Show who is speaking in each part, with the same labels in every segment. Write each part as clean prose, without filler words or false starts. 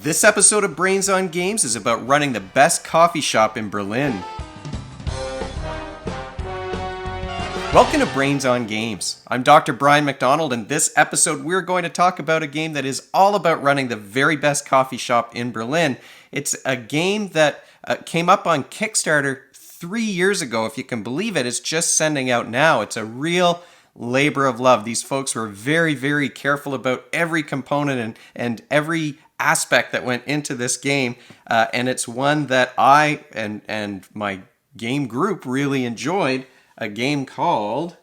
Speaker 1: This episode of Brains on Games is about running the best coffee shop in Berlin. Welcome to Brains on Games. I'm Dr. Brian McDonald, and this episode we're going to talk about a game that is all about running the very best coffee shop in Berlin. It's a game that came up on Kickstarter 3 years ago, if you can believe it. It's just sending out now. It's a real labor of love. These folks were very, very careful about every component and every aspect that went into this game, and it's one that I and my game group really enjoyed. A game called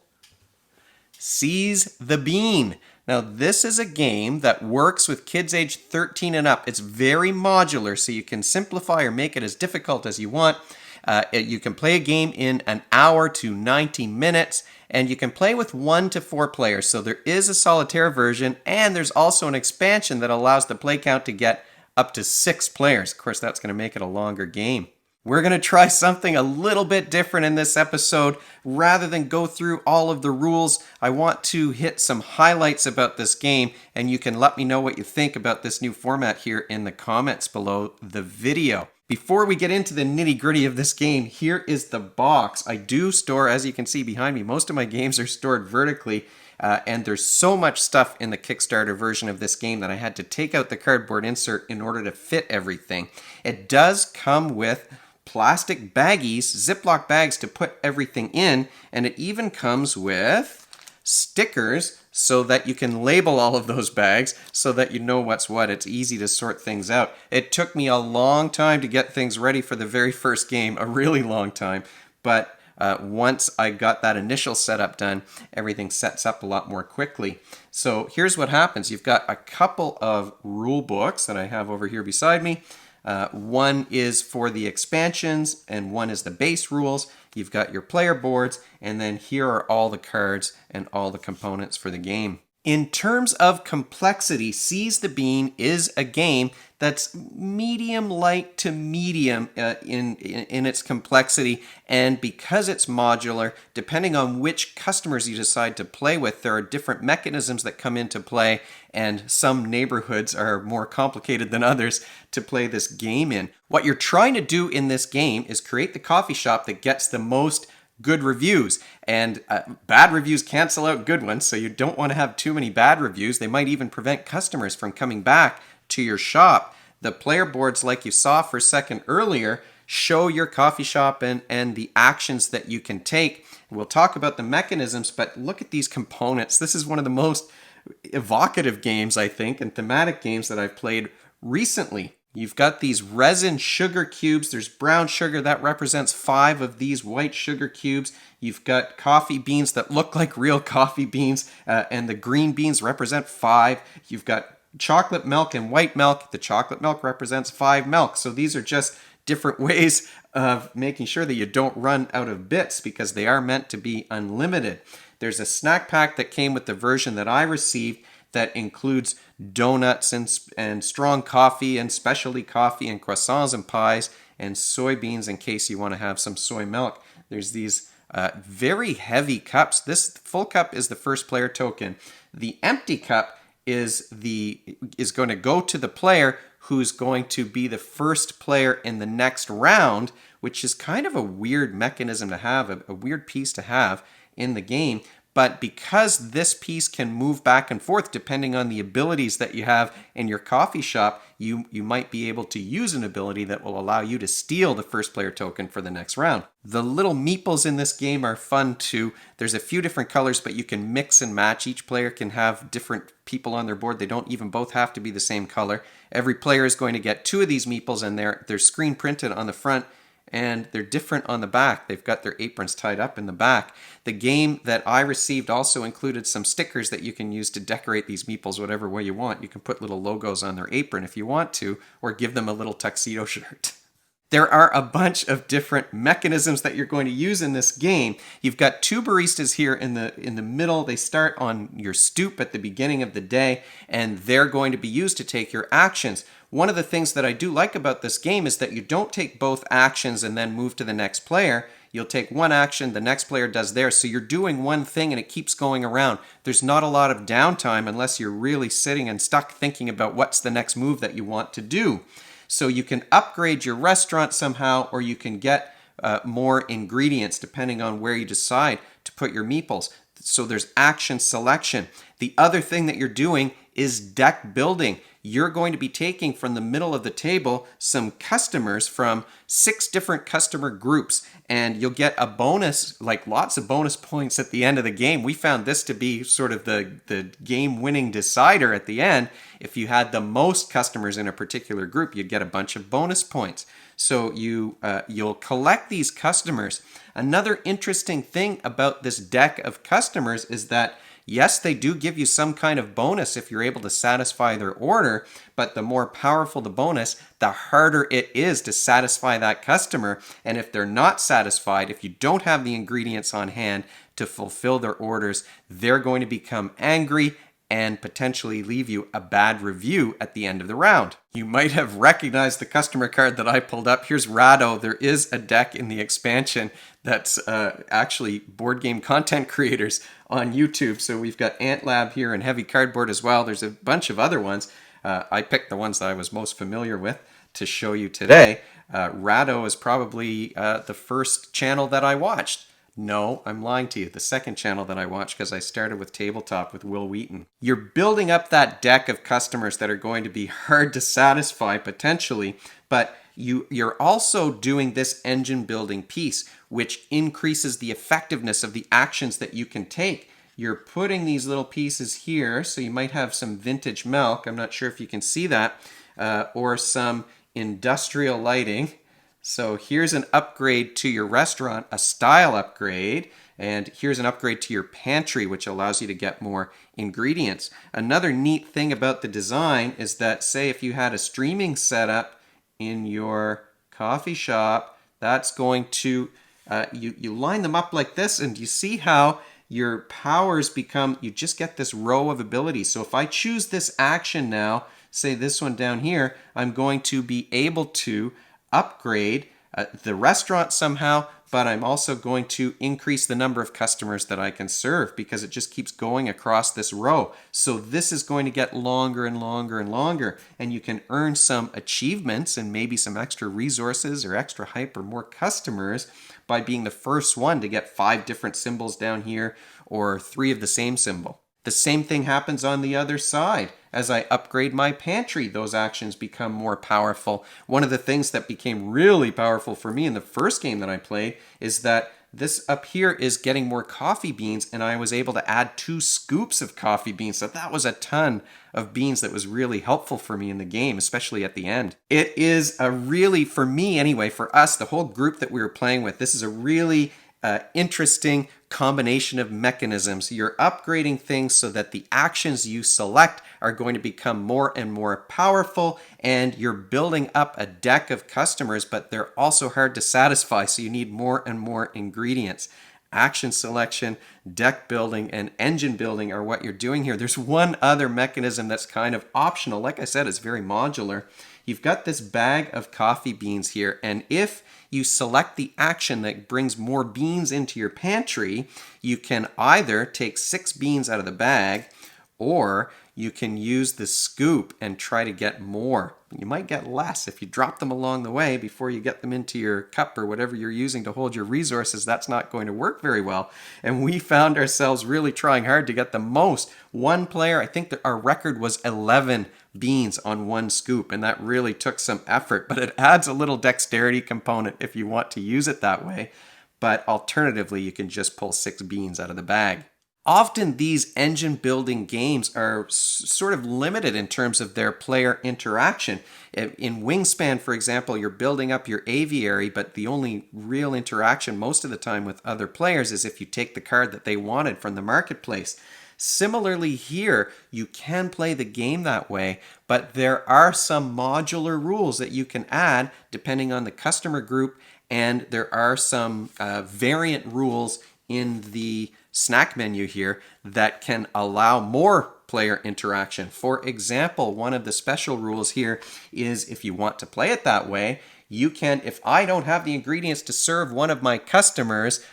Speaker 1: Seize the Bean. Now, this is a game that works with kids aged 13 and up. It's very modular, so you can simplify or make it as difficult as you want. You can play a game in an hour to 90 minutes, and you can play with 1 to 4 players. So there is a solitaire version, and there's also an expansion that allows the play count to get up to 6 players. Of course, that's going to make it a longer game. We're going to try something a little bit different in this episode. Rather than go through all of the rules, I want to hit some highlights about this game, and you can let me know what you think about this new format here in the comments below the video. Before we get into the nitty-gritty of this game, here is the box. I do store, as you can see behind me, most of my games are stored vertically, and there's so much stuff in the Kickstarter version of this game that I had to take out the cardboard insert in order to fit everything. It does come with plastic baggies, Ziploc bags to put everything in, and it even comes with stickers so that you can label all of those bags so that you know what's what. It's easy to sort things out. It took me a long time to get things ready for the very first game, a really long time, but once I got that initial setup done, everything sets up a lot more quickly. So here's what happens. You've got a couple of rule books that I have over here beside me. One is for the expansions and one is the base rules. You've got your player boards, and then here are all the cards and all the components for the game. In terms of complexity, Seize the Bean is a game that's medium light to medium in its complexity, and because it's modular, depending on which customers you decide to play with, there are different mechanisms that come into play, and some neighborhoods are more complicated than others to play this game in. What you're trying to do in this game is create the coffee shop that gets the most good reviews, and bad reviews cancel out good ones, so you don't want to have too many bad reviews. They might even prevent customers from coming back to your shop. The player boards, like you saw for a second earlier, show your coffee shop and the actions that you can take. We'll talk about the mechanisms, but look at these components. This is one of the most evocative games, I think, and thematic games that I've played recently. You've got these resin sugar cubes. There's brown sugar that represents 5 of these white sugar cubes. You've got coffee beans that look like real coffee beans, and the green beans represent 5. You've got chocolate milk and white milk. The chocolate milk represents 5 milk. So these are just different ways of making sure that you don't run out of bits, because they are meant to be unlimited. There's a snack pack that came with the version that I received that includes donuts and strong coffee and specialty coffee and croissants and pies and soybeans in case you want to have some soy milk. There's these very heavy cups. This full cup is the first player token. The empty cup is going to go to the player who's going to be the first player in the next round, which is kind of a weird mechanism to have, a weird piece to have in the game. But because this piece can move back and forth depending on the abilities that you have in your coffee shop, you might be able to use an ability that will allow you to steal the first player token for the next round. The little meeples in this game are fun too. There's a few different colors, but you can mix and match. Each player can have different people on their board. They don't even both have to be the same color. Every player is going to get 2 of these meeples, and they're screen printed on the front, and they're different on the back. They've got their aprons tied up in the back. The game that I received also included some stickers that you can use to decorate these meeples whatever way you want. You can put little logos on their apron if you want to, or give them a little tuxedo shirt. There are a bunch of different mechanisms that you're going to use in this game. You've got 2 baristas here in the middle. They start on your stoop at the beginning of the day, and they're going to be used to take your actions. One of the things that I do like about this game is that you don't take both actions and then move to the next player. You'll take one action, the next player does theirs. So you're doing one thing and it keeps going around. There's not a lot of downtime unless you're really sitting and stuck thinking about what's the next move that you want to do. So you can upgrade your restaurant somehow, or you can get more ingredients depending on where you decide to put your meeples. So there's action selection. The other thing that you're doing is deck building. You're going to be taking from the middle of the table some customers from 6 different customer groups, and you'll get a bonus, like lots of bonus points at the end of the game. We found this to be sort of the game-winning decider at the end. If you had the most customers in a particular group, you'd get a bunch of bonus points. So you'll collect these customers. Another interesting thing about this deck of customers is that yes, they do give you some kind of bonus if you're able to satisfy their order, but the more powerful the bonus, the harder it is to satisfy that customer. And if they're not satisfied, if you don't have the ingredients on hand to fulfill their orders, they're going to become angry and potentially leave you a bad review at the end of the round. You might have recognized the customer card that I pulled up. Here's Rado. There is a deck in the expansion that's actually board game content creators on YouTube. So we've got Ant Lab here and Heavy Cardboard as well. There's a bunch of other ones. I picked the ones that I was most familiar with to show you today. Rado is probably the first channel that I watched. No, I'm lying to you. The second channel that I watched, because I started with Tabletop with Will Wheaton. You're building up that deck of customers that are going to be hard to satisfy potentially, but you're also doing this engine building piece, which increases the effectiveness of the actions that you can take. You're putting these little pieces here, so you might have some vintage milk. I'm not sure if you can see that, or some industrial lighting. So here's an upgrade to your restaurant, a style upgrade, and here's an upgrade to your pantry, which allows you to get more ingredients. Another neat thing about the design is that, say if you had a streaming setup in your coffee shop, that's going to, you line them up like this, and you see how your powers become, you just get this row of abilities. So if I choose this action now, say this one down here, I'm going to be able to upgrade the restaurant somehow, but I'm also going to increase the number of customers that I can serve because it just keeps going across this row. So this is going to get longer and longer and longer, and you can earn some achievements and maybe some extra resources or extra hype or more customers by being the first one to get 5 different symbols down here or 3 of the same symbol. The same thing happens on the other side. As I upgrade my pantry, those actions become more powerful. One of the things that became really powerful for me in the first game that I played is that this up here is getting more coffee beans, and I was able to add 2 scoops of coffee beans. So that was a ton of beans that was really helpful for me in the game, especially at the end. It is a really, for me anyway, for us, the whole group that we were playing with, this is a really interesting combination of mechanisms. You're upgrading things so that the actions you select are going to become more and more powerful, and you're building up a deck of customers, but they're also hard to satisfy, so you need more and more ingredients. Action selection, deck building, and engine building are what you're doing here. There's one other mechanism that's kind of optional. Like I said, it's very modular. You've got this bag of coffee beans here, and if you select the action that brings more beans into your pantry, you can either take 6 beans out of the bag, or you can use the scoop and try to get more. You might get less if you drop them along the way before you get them into your cup or whatever you're using to hold your resources. That's not going to work very well. And we found ourselves really trying hard to get the most. One player, I think that our record was 11 beans on 1 scoop, and that really took some effort, but it adds a little dexterity component if you want to use it that way. But alternatively, you can just pull 6 beans out of the bag. Often these engine building games are sort of limited in terms of their player interaction. In Wingspan, for example, you're building up your aviary, but the only real interaction most of the time with other players is if you take the card that they wanted from the marketplace. Similarly here, you can play the game that way, but there are some modular rules that you can add depending on the customer group, and there are some variant rules in the snack menu here that can allow more player interaction. For example, one of the special rules here is if you want to play it that way, you can, if I don't have the ingredients to serve one of my customers,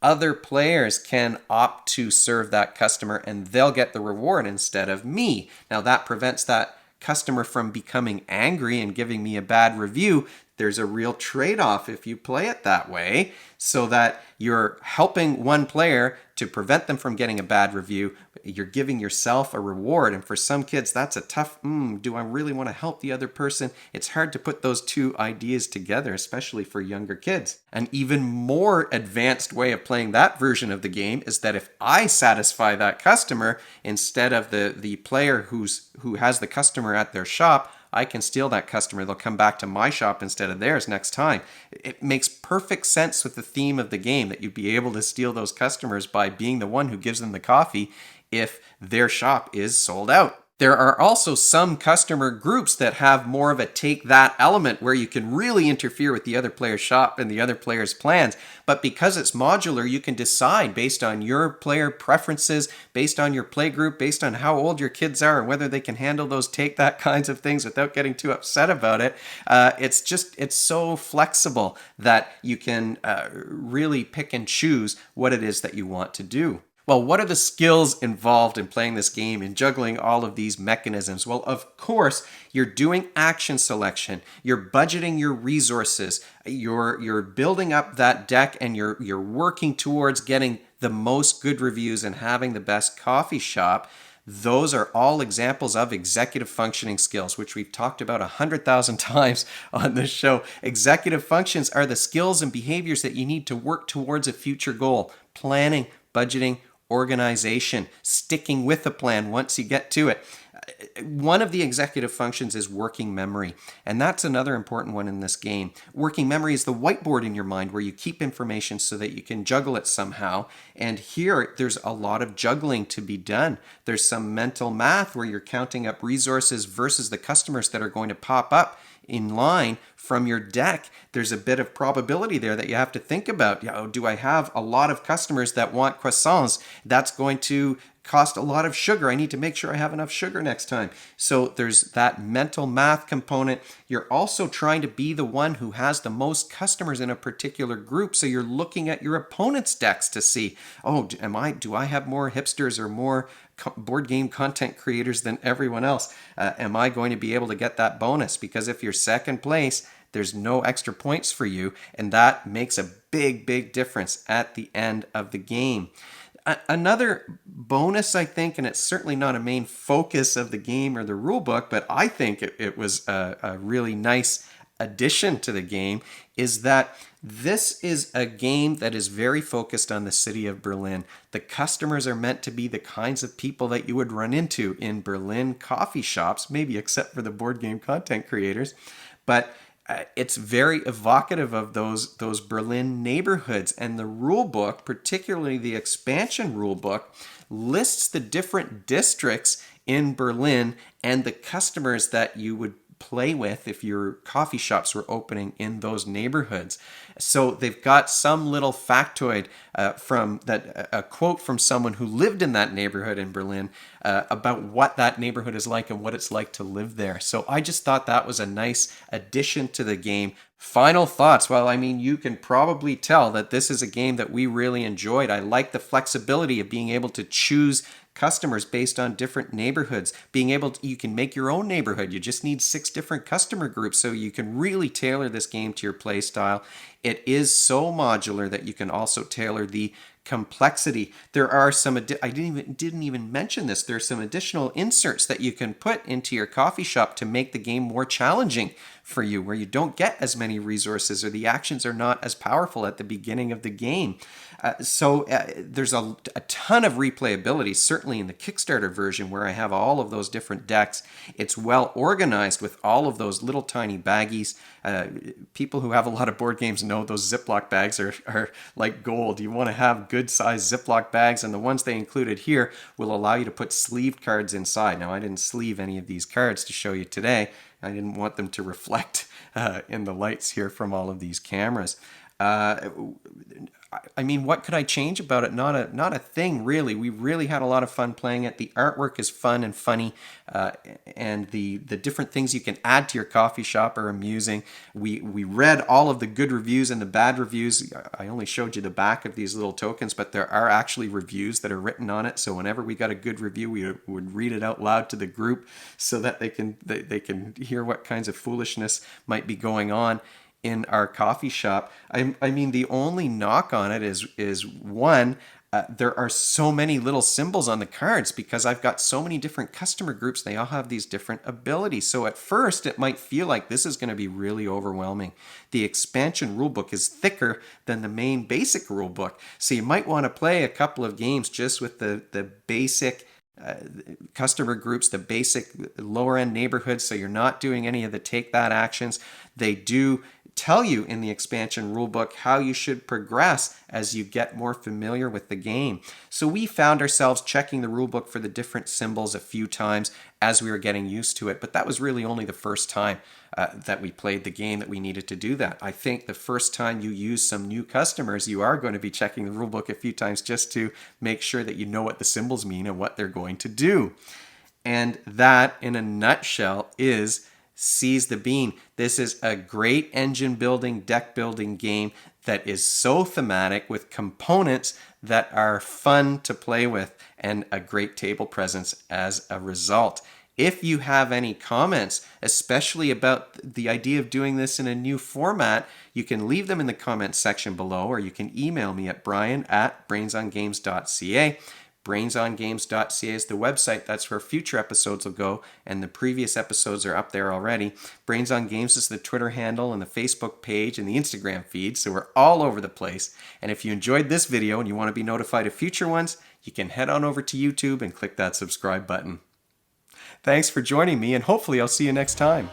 Speaker 1: other players can opt to serve that customer and they'll get the reward instead of me. Now that prevents that customer from becoming angry and giving me a bad review. There's a real trade-off if you play it that way, so that you're helping one player to prevent them from getting a bad review. You're giving yourself a reward. And for some kids, that's a tough, do I really want to help the other person? It's hard to put those two ideas together, especially for younger kids. An even more advanced way of playing that version of the game is that if I satisfy that customer instead of the player who has the customer at their shop, I can steal that customer. They'll come back to my shop instead of theirs next time. It makes perfect sense with the theme of the game that you'd be able to steal those customers by being the one who gives them the coffee if their shop is sold out. There are also some customer groups that have more of a take that element where you can really interfere with the other player's shop and the other player's plans. But because it's modular, you can decide based on your player preferences, based on your play group, based on how old your kids are and whether they can handle those take that kinds of things without getting too upset about it. It's so flexible that you can really pick and choose what it is that you want to do. Well, what are the skills involved in playing this game and juggling all of these mechanisms? Well, of course, you're doing action selection, you're budgeting your resources, you're building up that deck, and you're working towards getting the most good reviews and having the best coffee shop. Those are all examples of executive functioning skills, which we've talked about 100,000 times on this show. Executive functions are the skills and behaviors that you need to work towards a future goal: planning, budgeting, organization, sticking with the plan once you get to it. One of the executive functions is working memory, and that's another important one in this game. Working memory is the whiteboard in your mind where you keep information so that you can juggle it somehow. And here, there's a lot of juggling to be done. There's some mental math where you're counting up resources versus the customers that are going to pop up in line from your deck. There's a bit of probability there that you have to think about. Do I have a lot of customers that want croissants? That's going to cost a lot of sugar. I need to make sure I have enough sugar next time. So there's that mental math component. You're also trying to be the one who has the most customers in a particular group. So you're looking at your opponent's decks to see, do I have more hipsters or more board game content creators than everyone else? Am I going to be able to get that bonus? Because if you're second place, there's no extra points for you, and that makes a big difference at the end of the game. Another bonus, I think, and it's certainly not a main focus of the game or the rule book, but I think it was a really nice addition to the game, is that this is a game that is very focused on the city of Berlin. The customers are meant to be the kinds of people that you would run into in Berlin coffee shops, maybe except for the board game content creators. But it's very evocative of those Berlin neighborhoods. And the rule book, particularly the expansion rule book, lists the different districts in Berlin and the customers that you would play with if your coffee shops were opening in those neighborhoods. So they've got some little factoid a quote from someone who lived in that neighborhood in Berlin about what that neighborhood is like and what it's like to live there. So I just thought that was a nice addition to the game. Final thoughts. Well, I mean, you can probably tell that this is a game that we really enjoyed. I like the flexibility of being able to choose customers based on different neighborhoods. You can make your own neighborhood. You just need 6 different customer groups, so you can really tailor this game to your play style. It is so modular that you can also tailor the complexity. There are some, I didn't even mention this, there's some additional inserts that you can put into your coffee shop to make the game more challenging for you, where you don't get as many resources or the actions are not as powerful at the beginning of the game. So there's a ton of replayability, certainly in the Kickstarter version where I have all of those different decks. It's well organized with all of those little tiny baggies. People who have a lot of board games know those Ziploc bags are like gold. You want to have good sized Ziploc bags, and the ones they included here will allow you to put sleeved cards inside. Now, I didn't sleeve any of these cards to show you today. I didn't want them to reflect in the lights here from all of these cameras. I mean, what could I change about it? Not a thing, really. We really had a lot of fun playing it. The artwork is fun and funny, and the different things you can add to your coffee shop are amusing. We read all of the good reviews and the bad reviews. I only showed you the back of these little tokens, but there are actually reviews that are written on it. So whenever we got a good review, we would read it out loud to the group so that they can hear what kinds of foolishness might be going on in our coffee shop. I mean, the only knock on it is one, there are so many little symbols on the cards because I've got so many different customer groups. They all have these different abilities. So at first, it might feel like this is going to be really overwhelming. The expansion rulebook is thicker than the main basic rulebook. So you might want to play a couple of games just with the basic customer groups, the basic lower end neighborhoods, so you're not doing any of the take that actions. They do tell you in the expansion rulebook how you should progress as you get more familiar with the game. So we found ourselves checking the rulebook for the different symbols a few times as we were getting used to it, but that was really only the first time that we played the game that we needed to do that. I think the first time you use some new customers, you are going to be checking the rulebook a few times just to make sure that you know what the symbols mean and what they're going to do. And that, in a nutshell, is Seize the Bean. This is a great engine building, deck building game that is so thematic with components that are fun to play with and a great table presence as a result. If you have any comments, especially about the idea of doing this in a new format, you can leave them in the comments section below, or you can email me at brian@brainsongames.ca. Brainsongames.ca is the website. That's where future episodes will go, and the previous episodes are up there already. Brains on Games is the Twitter handle and the Facebook page and the Instagram feed, so we're all over the place. And if you enjoyed this video and you want to be notified of future ones, you can head on over to YouTube and click that subscribe button. Thanks for joining me, and hopefully I'll see you next time.